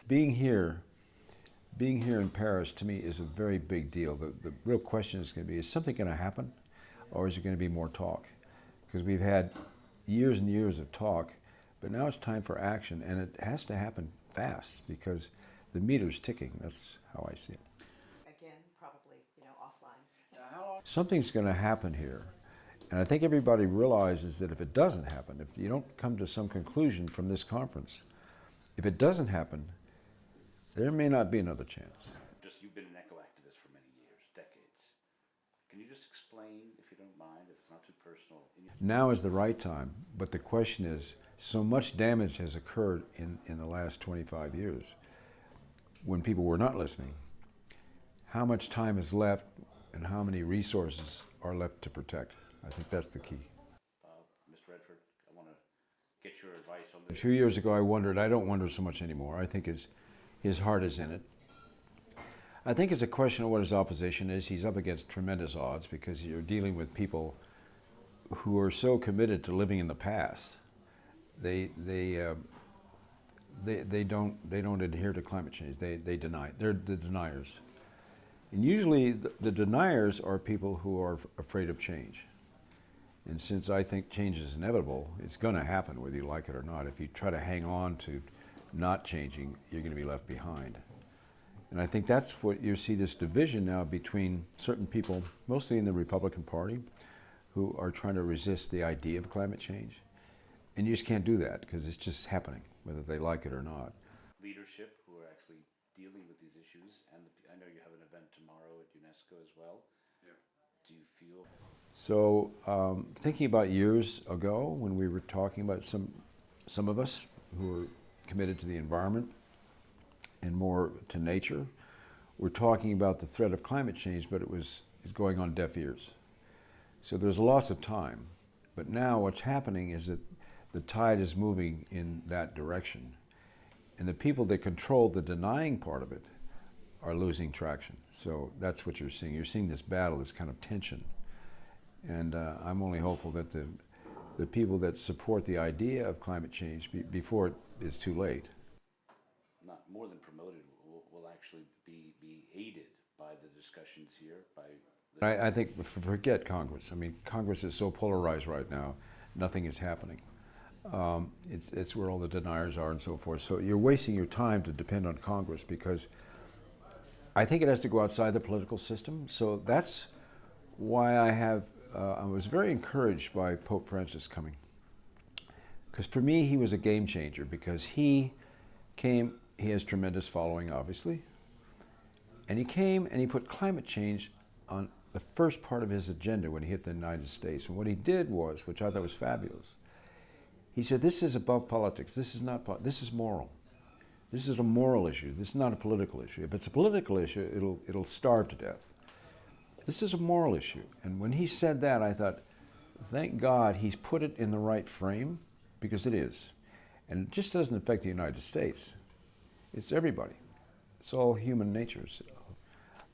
being here in Paris to me is a very big deal. The real question is going to be, is something going to happen, or is it going to be more talk? Because we've had years and years of talk, but now it's time for action, and it has to happen fast because the meter's ticking. That's how I see it. Again, probably, offline. Something's going to happen here, and I think everybody realizes that if it doesn't happen, if you don't come to some conclusion from this conference, if it doesn't happen, there may not be another chance. You've been an eco activist for many years, decades. Can you just explain, if you don't mind, if it's not too personal? Now is the right time, but the question is, so much damage has occurred in the last 25 years when people were not listening. How much time is left and how many resources are left to protect? I think that's the key. Mr. Redford, I want to get your advice on this. A few years ago I wondered. I don't wonder so much anymore. I think his heart is in it. I think it's a question of what his opposition is. He's up against tremendous odds because you're dealing with people who are so committed to living in the past. They don't adhere to climate change. They deny. They're the deniers. And usually the deniers are people who are afraid of change. And since I think change is inevitable, it's going to happen whether you like it or not. If you try to hang on to not changing, you're going to be left behind. And I think that's what you see, this division now between certain people, mostly in the Republican Party, who are trying to resist the idea of climate change. And you just can't do that because it's just happening, whether they like it or not. Leadership who are actually dealing with these issues, and I know you have an event tomorrow at UNESCO as well. Yeah. Do you feel? So thinking about years ago when we were talking about some of us who were committed to the environment and more to nature, we're talking about the threat of climate change, but it's going on deaf ears. So there's a loss of time. But now what's happening is that the tide is moving in that direction. And the people that control the denying part of it are losing traction. So that's what you're seeing. You're seeing this battle, this kind of tension. And I'm only hopeful that the people that support the idea of climate change before it is too late. Not more than promoted, will actually be aided by the discussions here. I think, forget Congress. I mean, Congress is so polarized right now, nothing is happening. It's where all the deniers are and so forth. So you're wasting your time to depend on Congress because I think it has to go outside the political system. So that's why I was very encouraged by Pope Francis coming. Because for me, he was a game changer because he has tremendous following, obviously. And he came and he put climate change on the first part of his agenda when he hit the United States. And what he did was, which I thought was fabulous, he said, this is above politics. This is not, this is moral. This is a moral issue. This is not a political issue. If it's a political issue, it'll starve to death. This is a moral issue. And when he said that, I thought, thank God he's put it in the right frame, because it is. And it just doesn't affect the United States. It's everybody. It's all human nature. So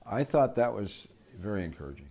I thought that was very encouraging.